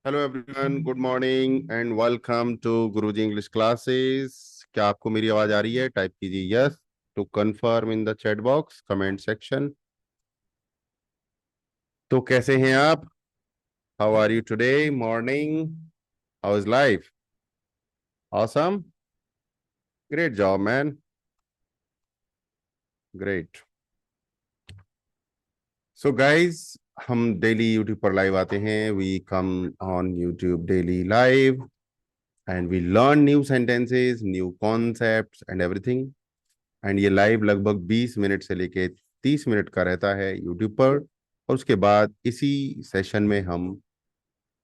Hello everyone, good morning and welcome to Guruji English classes. क्या आपको मेरी आवाज आ रही है? टाइप कीजिए yes to confirm in the chat box comment section. तो कैसे हैं आप? How are you today morning? How is life? Awesome, great job man, great. So guys, हम डेली यूट्यूब पर लाइव आते हैं। We come on YouTube daily live and we learn new sentences, new concepts and everything. And ये live लगभग 20 minute से लेके 30 minute का रहता है यूट्यूब पर। और उसके बाद इसी सेशन में हम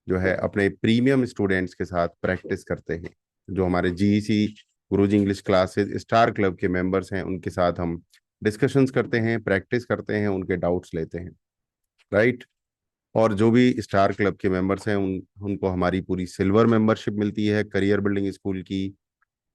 जो है अपने प्रीमियम स्टूडेंट्स के साथ प्रैक्टिस करते हैं। जो हमारे जीईसी गुरुजी इंग्लिश क्लासेस स्टार क्लब के मेंबर्स हैं, उनके साथ हम डिस्कशंस करते हैं, प्रैक्टिस करते हैं, उनके डाउट्स लेते हैं, राइट। और जो भी स्टार क्लब के मेंबर्स हैं उनको हमारी पूरी सिल्वर मेंबरशिप मिलती है करियर बिल्डिंग स्कूल की।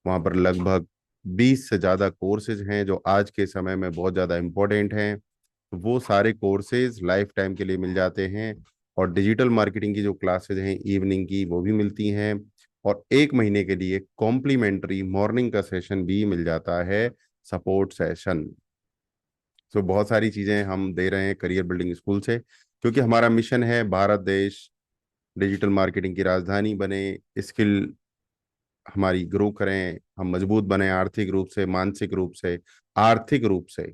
वहाँ पर लगभग 20 से ज़्यादा कोर्सेज हैं जो आज के समय में बहुत ज़्यादा इम्पोर्टेंट हैं। तो वो सारे कोर्सेज लाइफ टाइम के लिए मिल जाते हैं। और डिजिटल मार्केटिंग की जो क्लासेज हैं इवनिंग की, वो भी मिलती हैं। और एक महीने के लिए कॉम्प्लीमेंट्री मॉर्निंग का सेशन भी मिल जाता है, सपोर्ट सेशन। तो बहुत सारी चीज़ें हम दे रहे हैं करियर बिल्डिंग स्कूल से, क्योंकि हमारा मिशन है भारत देश डिजिटल मार्केटिंग की राजधानी बने, स्किल हमारी ग्रो करें, हम मजबूत बने आर्थिक रूप से, मानसिक रूप से, आर्थिक रूप से।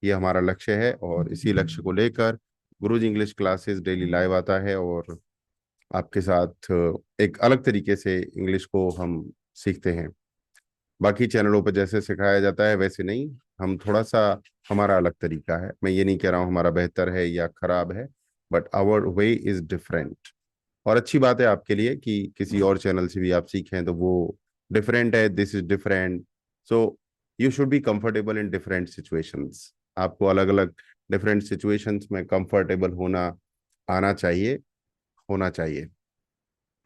ये हमारा लक्ष्य है और इसी लक्ष्य को लेकर गुरुजी इंग्लिश क्लासेस डेली लाइव आता है। और आपके साथ एक अलग तरीके से इंग्लिश को हम सीखते हैं। बाकी चैनलों पर जैसे सिखाया जाता है वैसे नहीं, हम थोड़ा सा, हमारा अलग तरीका है। मैं ये नहीं कह रहा हूँ हमारा बेहतर है या खराब है, but our way is different. और अच्छी बात है आपके लिए कि किसी और चैनल से भी आप सीखें तो वो डिफरेंट है, this is different. So you should be comfortable in different situations. आपको अलग अलग डिफरेंट सिचुएशंस में कंफर्टेबल होना आना चाहिए, होना चाहिए,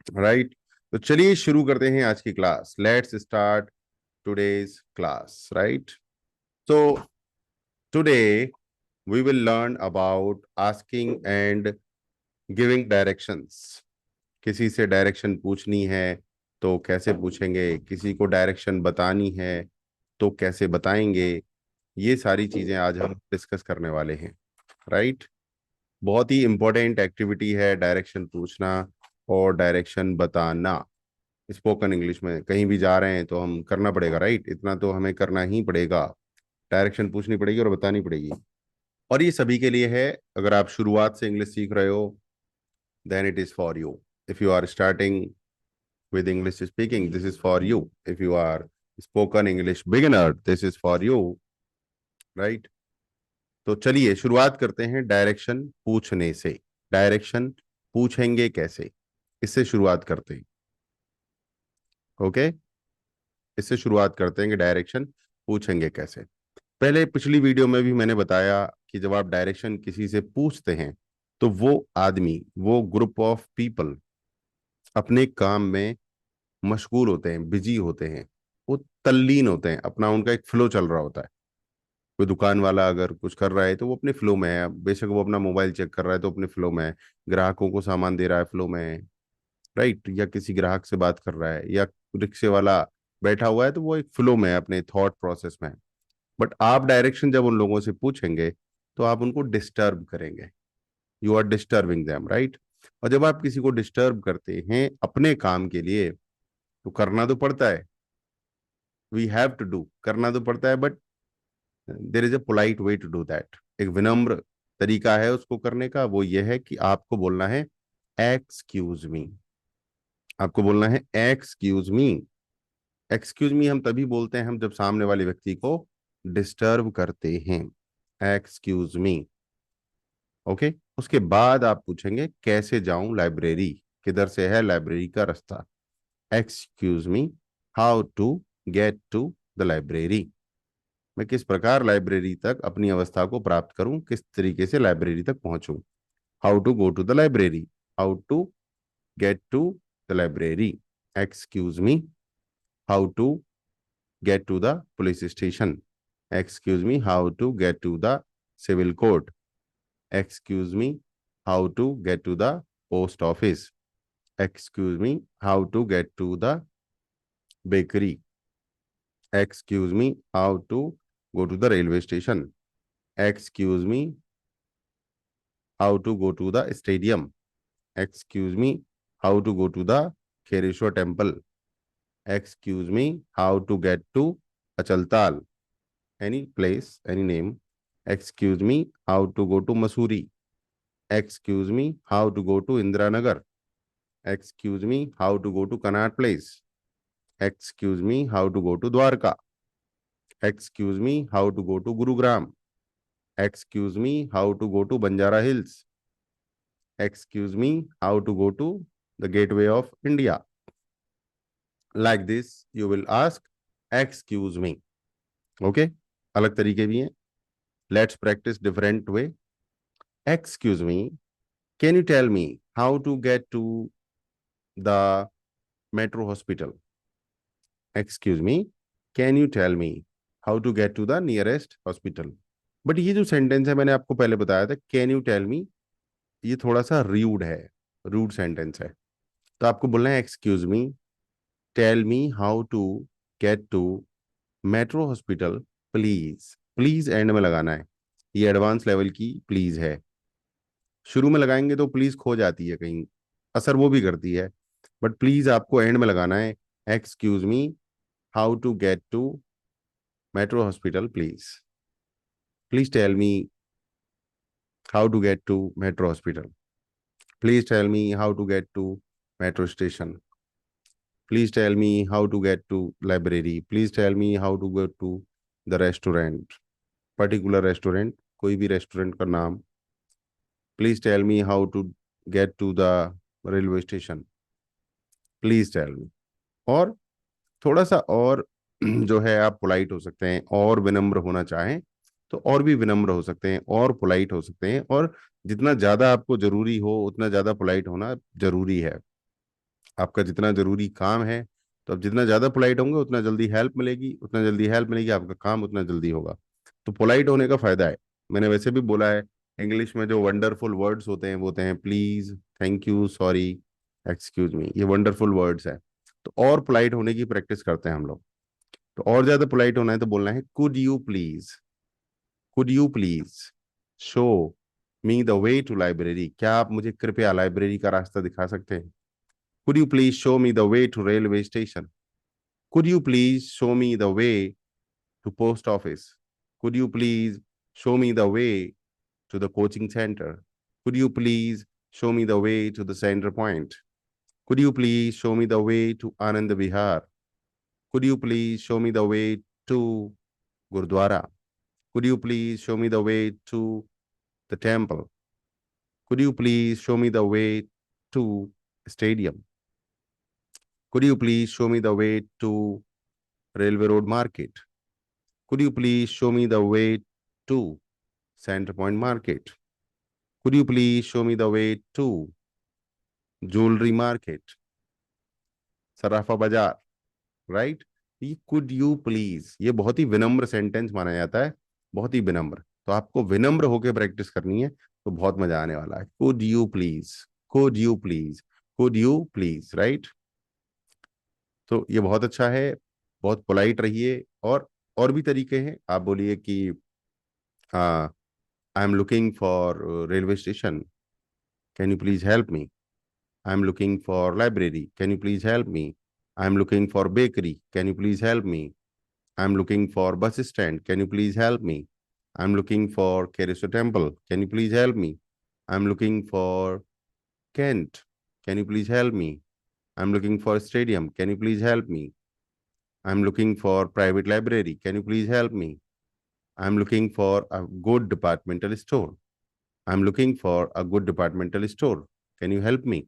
राइट। तो चलिए शुरू करते हैं आज की class. Let's start today's class, right. So today we will learn about asking and giving directions. किसी से डायरेक्शन पूछनी है तो कैसे पूछेंगे, किसी को डायरेक्शन बतानी है तो कैसे बताएंगे। ये सारी चीजें आज हम डिस्कस करने वाले हैं, राइट। बहुत ही इंपॉर्टेंट एक्टिविटी है डायरेक्शन पूछना और डायरेक्शन बताना। स्पोकन इंग्लिश में कहीं भी जा रहे हैं तो हम करना पड़ेगा, राइट। इतना तो हमें करना ही पड़ेगा, डायरेक्शन पूछनी पड़ेगी और बतानी पड़ेगी। और ये सभी के लिए है। अगर आप शुरुआत से इंग्लिश सीख रहे हो, then it is for you. If you are starting with English speaking, this is for you. If you are spoken English beginner, this is for you, right? तो चलिए शुरुआत करते हैं डायरेक्शन पूछने से। डायरेक्शन पूछेंगे कैसे, इससे शुरुआत करते हैं। ओके, इससे शुरुआत करते हैं कि डायरेक्शन पूछेंगे कैसे। पहले पिछली वीडियो में भी मैंने बताया कि जब आप डायरेक्शन किसी से पूछते हैं तो वो आदमी, वो ग्रुप ऑफ पीपल अपने काम में मशगूल होते हैं, बिजी होते हैं, वो तल्लीन होते हैं, अपना उनका एक फ्लो चल रहा होता है। कोई दुकान वाला अगर कुछ कर रहा है तो वो अपने फ्लो में है, बेशक वो अपना मोबाइल चेक कर रहा है तो अपने फ्लो में है, ग्राहकों को सामान दे रहा है फ्लो में है, राइट। या किसी ग्राहक से बात कर रहा है, या रिक्शे वाला बैठा हुआ है तो वो एक फ्लो में है, अपने थॉट प्रोसेस में है। बट आप डायरेक्शन जब उन लोगों से पूछेंगे तो आप उनको डिस्टर्ब करेंगे, you are disturbing them, right. और जब आप किसी को डिस्टर्ब करते हैं अपने काम के लिए तो करना तो पड़ता है, वी हैव टू डू, करना तो पड़ता है, but there is a polite way to do that. एक विनम्र तरीका है उसको करने का, वो ये है कि आपको बोलना है एक्सक्यूज मी। आपको बोलना है एक्सक्यूज मी। एक्सक्यूज मी हम तभी बोलते हैं हम जब सामने वाले व्यक्ति को डिस्टर्ब करते हैं। Excuse me, okay. उसके बाद आप पूछेंगे कैसे जाऊं लाइब्रेरी, किधर से है लाइब्रेरी का रास्ता। Excuse me, how to get to the library. मैं किस प्रकार लाइब्रेरी तक अपनी अवस्था को प्राप्त करूं, किस तरीके से लाइब्रेरी तक पहुंचूं। How to go to the library, how to get to the library. Excuse me, how to get to the police station. Excuse me, how to get to the civil court. Excuse me, how to get to the post office. Excuse me, how to get to the bakery. Excuse me, how to go to the railway station. Excuse me, how to go to the stadium. Excuse me, how to go to the Khereshwar temple. Excuse me, how to get to Achaltal. Any place, any name. Excuse me, how to go to Masuri. Excuse me, how to go to Indiranagar. Excuse me, how to go to Connaught Place. Excuse me, how to go to Dwarka. Excuse me, how to go to Gurugram. Excuse me, how to go to Banjara Hills. Excuse me, how to go to the Gateway of India. Like this, you will ask, excuse me. Okay? अलग तरीके भी हैं. Let's practice different way. Excuse me, can you tell me how to get to the metro hospital? Excuse me, can you tell me how to get to the nearest hospital? But ये जो sentence है मैंने आपको पहले बताया था, can you tell me, ये थोड़ा सा रूड है, रूड सेंटेंस है. तो आपको बोलना है excuse me, tell me how to get to metro hospital please. Please end में लगाना है, ये एडवांस लेवल की प्लीज है. शुरू में लगाएंगे तो प्लीज खो जाती है कहीं, असर वो भी करती है, बट प्लीज आपको एंड में लगाना है. Excuse me, how to get to metro hospital please. Please tell me how to get to metro hospital. Please tell me how to get to metro station. Please tell me how to get to library. Please tell me how to get to the restaurant. Particular restaurant, कोई भी restaurant का नाम. Please tell me how to get to the railway station. Please tell me. और थोड़ा सा और जो है आप पोलाइट हो सकते हैं, और विनम्र होना चाहें तो और भी विनम्र हो सकते हैं, और पोलाइट हो सकते हैं, और जितना ज्यादा आपको जरूरी हो उतना ज्यादा पोलाइट होना जरूरी है. आपका जितना जरूरी काम है, तो अब जितना ज्यादा पोलाइट होंगे उतना जल्दी हेल्प मिलेगी, उतना जल्दी हेल्प मिलेगी, आपका काम उतना जल्दी होगा. तो पोलाइट होने का फायदा है. मैंने वैसे भी बोला है, इंग्लिश में जो वंडरफुल वर्ड्स होते हैं वो होते हैं please, thank you, sorry, excuse me. ये वंडरफुल वर्ड्स है. तो और पोलाइट होने की प्रैक्टिस करते हैं हम लोग. तो और ज्यादा पोलाइट होना है तो बोलना है could you please. Could you please show me the way to library. क्या आप मुझे कृपया लाइब्रेरी का रास्ता दिखा सकते हैं? Could you please show me the way to railway station? Could you please show me the way to post office? Could you please show me the way to the coaching center? Could you please show me the way to the center point? Could you please show me the way to Anand Vihar? Could you please show me the way to Gurdwara? Could you please show me the way to the temple? Could you please show me the way to stadium? Could you please show me the way to Railway Road Market? Could you please show me the way to Center Point Market? Could you please show me the way to Jewelry Market, Sarafa Bazaar, right? ये could you please, ये बहुत ही विनम्र sentence माना जाता है, बहुत ही विनम्र. तो आपको विनम्र होकर प्रैक्टिस करनी है, तो बहुत मजा आने वाला है. Could you please, could you please, could you please, right? तो ये बहुत अच्छा है, बहुत पोलाइट रहिए. और भी तरीके हैं. आप बोलिए कि I am looking for railway station, can you please help me. I am looking for library, can you please help me. I am looking for bakery, can you please help me. I am looking for bus stand, can you please help me. I am looking for केरेसो temple, can you please help me. I am looking for cantt, can you please help me. I am looking for stadium, can you please help me. I'm looking for private library. Can you please help me? I'm looking for a good departmental store. I'm looking for a good departmental store. Can you help me?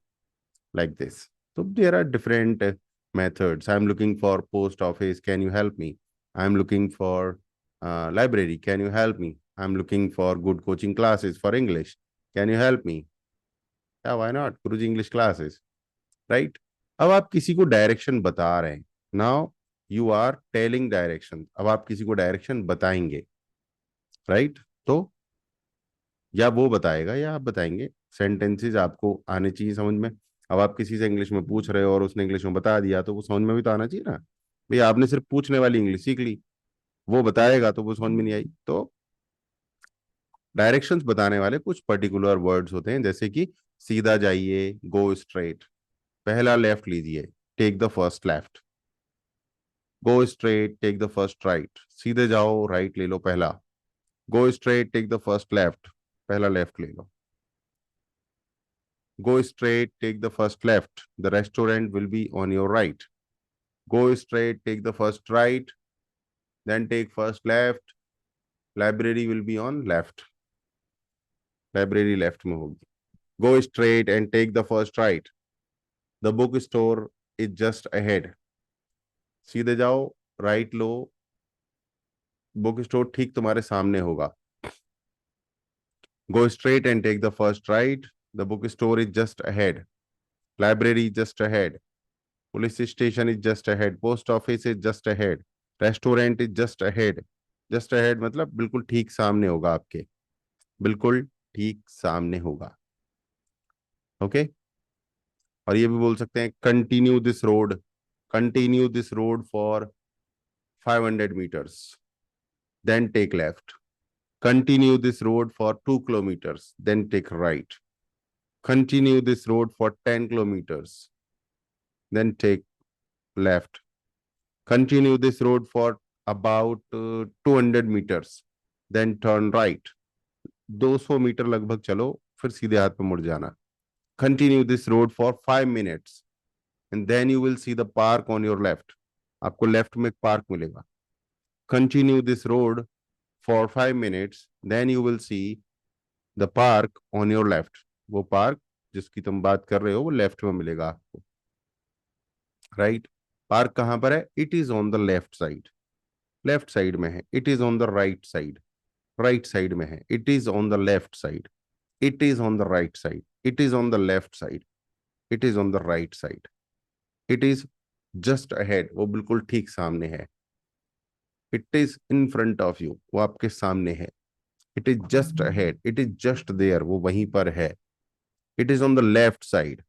Like this. So there are different methods. I'm looking for post office. Can you help me? I'm looking for library. Can you help me? I'm looking for good coaching classes for English. Can you help me? Yeah, why not? Guruji English classes. Right? अब आप किसी को direction बता रहे हैं. Now you are telling direction. अब आप किसी को डायरेक्शन बताएंगे, राइट? तो या वो बताएगा या आप बताएंगे. सेंटेंसेस आपको आने चाहिए समझ में. अब आप किसी से इंग्लिश में पूछ रहे हो और उसने इंग्लिश में बता दिया तो वो समझ में भी तो आना चाहिए ना। भाई आपने सिर्फ पूछने वाली इंग्लिश सीख ली, वो बताएगा तो वो समझ में नहीं आई। तो डायरेक्शंस बताने वाले कुछ पर्टिकुलर वर्ड्स होते हैं, जैसे कि सीधा जाइए, गो स्ट्रेट, पहला लेफ्ट लीजिए, take the first left, go straight, take the first right, सीधे जाओ राइट ले लो पहला, go straight, take the first left, पहला लेफ्ट ले लो, go straight, take the first left, the restaurant will be on your right, go straight, take the first right, then take first left, library will be on left, library left में होगी, go straight and take the first right, the bookstore is just ahead, सीधे जाओ right लो, book store ठीक तुम्हारे सामने होगा, go straight and take the first right, the bookstore is just ahead, library is just ahead, police station is just ahead, post office is just ahead, restaurant is just ahead, just ahead मतलब बिल्कुल ठीक सामने होगा आपके, बिल्कुल ठीक सामने होगा। ओके। और ये भी बोल सकते हैं continue this road, continue this road for 500 meters, then take left, continue this road for 2 kilometers, then take right, continue this road for 10 kilometers, then take left, continue this road for about 200 meters, then turn right, 200 metre लगभग चलो फिर सीधे हाथ पे मुड़ जाना, continue this road for 5 minutes and then you will see the park on your left, आपको left में एक पार्क मिलेगा, continue this road for 5 minutes then you will see the park on your left, वो park जिसकी तुम बात कर रहे हो वो लेफ्ट में मिलेगा आपको, राइट। पार्क कहां पर है, it is on the left side, left side में है, it is on the right side, right side में है, it is on the left side, it is on the right side, it is on the left side, it is on the right side, it is just ahead, वो बिल्कुल ठीक सामने है, it is in front of you, वो आपके सामने है, it is just ahead, it is just there, वो वहीं पर है, it is on the left side.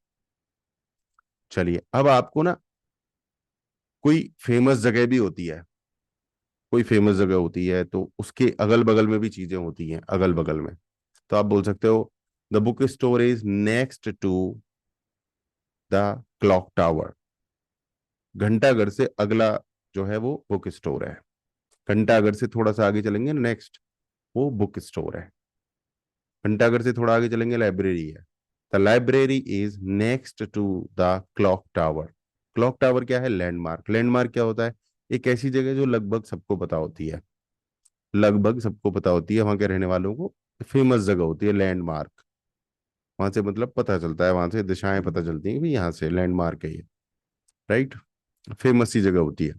चलिए अब आपको ना कोई फेमस जगह भी होती है, कोई फेमस जगह होती है तो उसके अगल बगल में भी चीजें होती हैं अगल बगल में, तो आप बोल सकते हो the book store is next to the clock tower, घंटाघर से अगला जो है वो बुक स्टोर है, घंटाघर से थोड़ा सा आगे चलेंगे नेक्स्ट वो बुक स्टोर है, घंटाघर से थोड़ा आगे चलेंगे लाइब्रेरी है, the library is next to the clock tower, clock tower क्या है, लैंडमार्क, लैंडमार्क क्या होता है, एक ऐसी जगह जो लगभग सबको पता होती है, लगभग सबको पता होती है, वहां के रहने वालों को फेमस जगह होती है लैंडमार्क, वहां से मतलब पता चलता है, वहां से दिशाएं पता चलती हैं कि यहाँ से लैंडमार्क है ये, राइट, फेमस सी जगह होती है,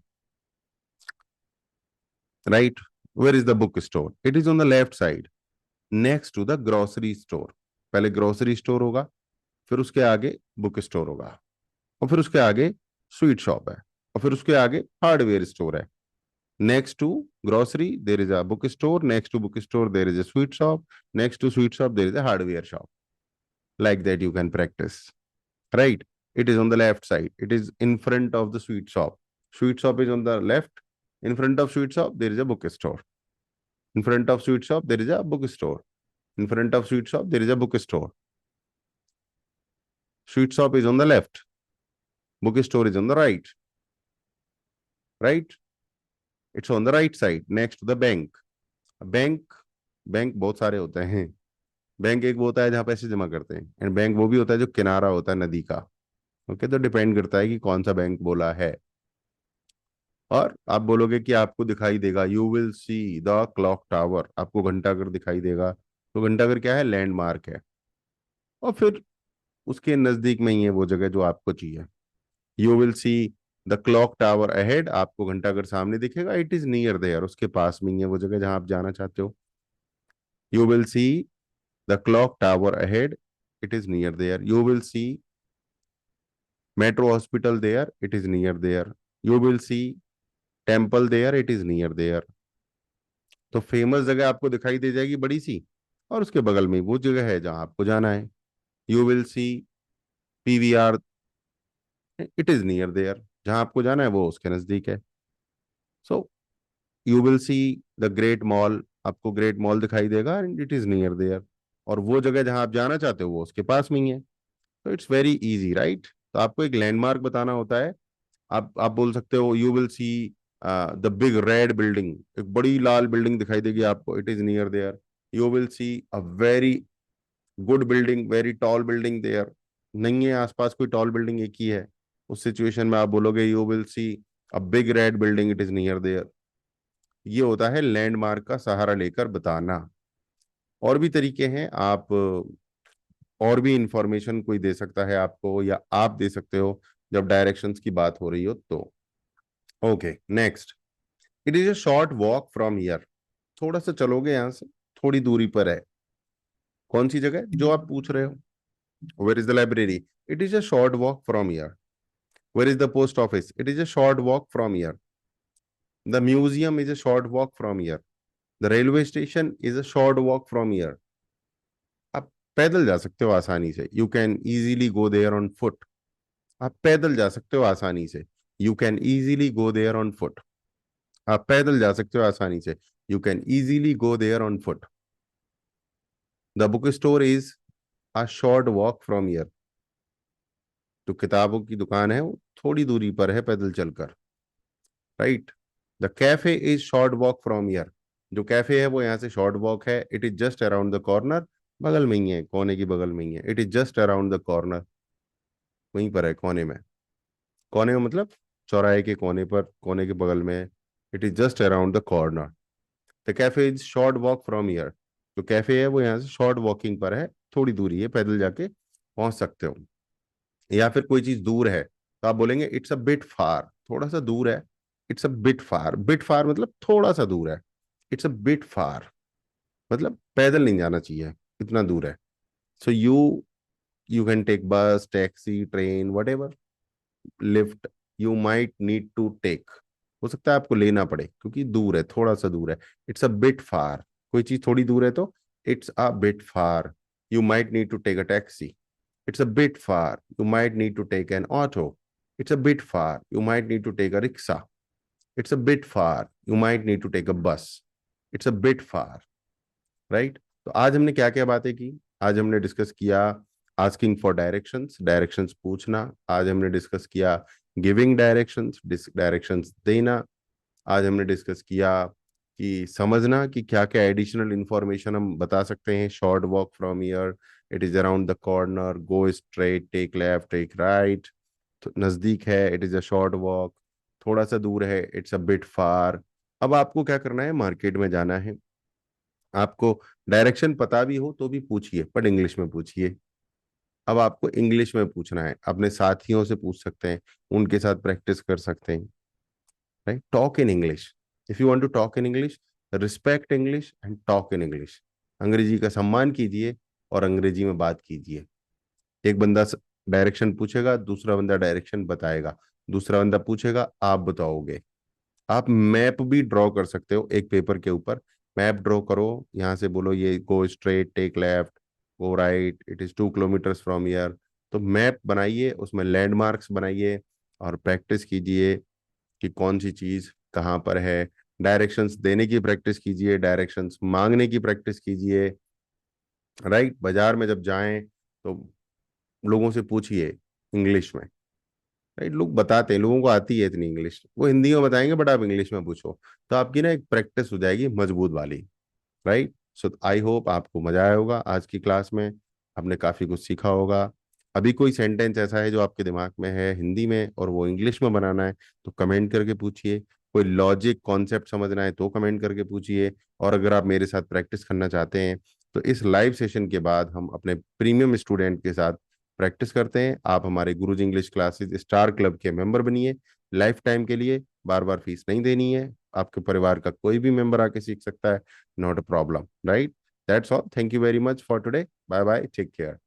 right. Where is the book store, it is on the left side next to the grocery store, पहले ग्रोसरी स्टोर होगा, फिर उसके आगे बुक स्टोर होगा, और फिर उसके आगे स्वीट शॉप है, और फिर उसके आगे हार्डवेयर स्टोर है, next to grocery there is a bookstore, next to bookstore there is a sweet shop, next to sweet shop there is a hardware shop, like that you can practice, right, it is on the left side, it is in front of the sweet shop, sweet shop is on the left, in front of sweet shop there is a bookstore, in front of sweet shop there is a bookstore, in front of sweet shop there is a bookstore, sweet shop is on the left, bookstore is on the right, right, it's on the right side next to the bank, bank, bank बहुत सारे होते हैं, bank एक वो होता है जहां पैसे जमा करते हैं, एंड बैंक वो भी होता है जो किनारा होता है नदी का, ओके, तो डिपेंड करता है कि कौन सा बैंक बोला है। और आप बोलोगे कि आपको दिखाई देगा, you will see the clock tower, आपको घंटाघर दिखाई देगा, तो घंटाघर क्या है, लैंडमार्क है, और फिर उसके नजदीक में ही है वो जगह जो आपको चाहिए, you will see the clock tower ahead, आपको घंटाघर सामने दिखेगा, इट इज नियर देयर, उसके पास में ही है वो जगह जहां आप जाना चाहते हो, you will see the clock tower ahead, it is near there, you will see metro hospital there, it is near there, you will see temple there, it is near there, तो फेमस जगह आपको दिखाई दे जाएगी बड़ी सी, और उसके बगल में वो जगह है जहां आपको जाना है, you will see PVR, it is near there, जहां आपको जाना है वो उसके नजदीक है। So you will see the great mall, आपको ग्रेट मॉल दिखाई देगा and it is near there, और वो जगह जहां आप जाना चाहते हो वो उसके पास में ही है। तो इट्स वेरी इजी, राइट? तो आपको एक लैंडमार्क बताना होता है। आप बोल सकते हो you will see the big red building, एक बड़ी लाल बिल्डिंग दिखाई देगी आपको, it is near there. You will see a very good building, very tall building there, नहीं है आसपास कोई टॉल बिल्डिंग, एक ही है। उस सिचुएशन में आप बोलोगे you will see a big red building, it is near there. ये होता है लैंडमार्क का सहारा लेकर बताना। और भी तरीके हैं, आप और भी इंफॉर्मेशन कोई दे सकता है आपको, या आप दे सकते हो जब डायरेक्शंस की बात हो रही हो तो। Okay, next, it is a short walk from here. थोड़ा सा चलोगे यहां से, थोड़ी दूरी पर है। कौन सी जगह जो आप पूछ रहे हो? Where is the library? It is a short walk from here. Where is the post office? It is a short walk from here. The museum is a short walk from here. The railway station is a short walk from here. आप पैदल जा सकते हो आसानी से, you can easily go there on foot. आप पैदल जा सकते हो आसानी से, you can easily go there on foot. आप पैदल जा सकते हो आसानी से, you can easily go there on foot. The book store is a short walk from here. जो किताबों की दुकान है वो थोड़ी दूरी पर है पैदल चलकर, right? The cafe is short walk from here. जो कैफे है वो यहाँ से शॉर्ट वॉक है, it is just around the corner. बगल में ही है, कोने की बगल में ही है, it is just around the corner. वहीं पर है, कोने में। कोने में मतलब चौराहे के कोने पर, कोने के बगल में। It is just around the corner. The cafe is short walk from here. जो कैफे है वो यहाँ से शॉर्ट वॉकिंग पर है, थोड़ी दूरी है, पैदल जाके पहुंच सकते हो। या फिर कोई चीज दूर है तो आप बोलेंगे इट्स अ बिट फार, थोड़ा सा दूर है। It's a bit far, bit far मतलब थोड़ा सा दूर है। इट्स अ बिट फार मतलब पैदल नहीं जाना चाहिए, इतना दूर है। So you can take bus, taxi, train, whatever, lift you might need to take. हो सकता है आपको लेना पड़े क्योंकि दूर है, थोड़ा सा दूर है। इट्स अ बिट फार, कोई चीज थोड़ी दूर है तो it's a bit far. You might need to take a taxi. It's a bit far. You might need to take an auto. It's a bit far. You might need to take a rickshaw. It's a bit far. You might need to take a bus. It's a bit far. Right? तो आज हमने क्या क्या बातें की? आज हमने discuss किया आस्किंग फॉर डायरेक्शंस, डायरेक्शंस पूछना। आज हमने डिस्कस किया गिविंग डायरेक्शंस, डायरेक्शंस देना। आज हमने डिस्कस किया कि समझना कि क्या क्या एडिशनल इंफॉर्मेशन हम बता सकते हैं। Short walk from here, it is around the corner, go straight, take left, take right. नजदीक है, it is a short walk. थोड़ा सा दूर है, इट्स अ बिट फार। अब आपको क्या करना है? मार्केट में जाना है। आपको डायरेक्शन पता भी हो तो भी पूछिए, पर इंग्लिश में पूछिए। अब आपको इंग्लिश में पूछना है, अपने साथियों से पूछ सकते हैं, उनके साथ प्रैक्टिस कर सकते हैं। right? Talk in English. If you want to talk in English, respect English and talk in English. अंग्रेजी का सम्मान कीजिए और अंग्रेजी में बात कीजिए। एक बंदा डायरेक्शन पूछेगा, दूसरा बंदा डायरेक्शन बताएगा, दूसरा बंदा पूछेगा, आप बताओगे। आप मैप भी ड्रॉ कर सकते हो एक पेपर के ऊपर। मैप ड्रॉ करो, यहाँ से बोलो ये go straight, take left, go right, it is 2 kilometres from here. तो मैप बनाइए, उसमें लैंडमार्क्स बनाइए और प्रैक्टिस कीजिए कि कौन सी चीज कहाँ पर है। डायरेक्शंस देने की प्रैक्टिस कीजिए, डायरेक्शंस मांगने की प्रैक्टिस कीजिए। राइट? बाजार में जब जाएं तो लोगों से पूछिए इंग्लिश में। राइट? लोग बताते हैं, लोगों को आती है इतनी इंग्लिश, वो हिंदी में बताएंगे, बट आप इंग्लिश में पूछो तो आपकी ना एक प्रैक्टिस हो जाएगी मजबूत वाली। राइट? सो आई होप आपको मजा आया होगा आज की क्लास में, आपने काफी कुछ सीखा होगा। अभी कोई सेंटेंस ऐसा है जो आपके दिमाग में है हिंदी में और वो इंग्लिश में बनाना है तो कमेंट करके पूछिए। कोई लॉजिक कॉन्सेप्ट समझना है तो कमेंट करके पूछिए। और अगर आप मेरे साथ प्रैक्टिस करना चाहते हैं तो इस लाइव सेशन के बाद हम अपने प्रीमियम स्टूडेंट के साथ प्रैक्टिस करते हैं। आप हमारे गुरुजी इंग्लिश क्लासेस स्टार क्लब के मेंबर बनिए लाइफ टाइम के लिए। बार बार फीस नहीं देनी है, आपके परिवार का कोई भी मेंबर आके सीख सकता है, not a problem, right? That's all. Thank you very much for today. Bye bye. Take care.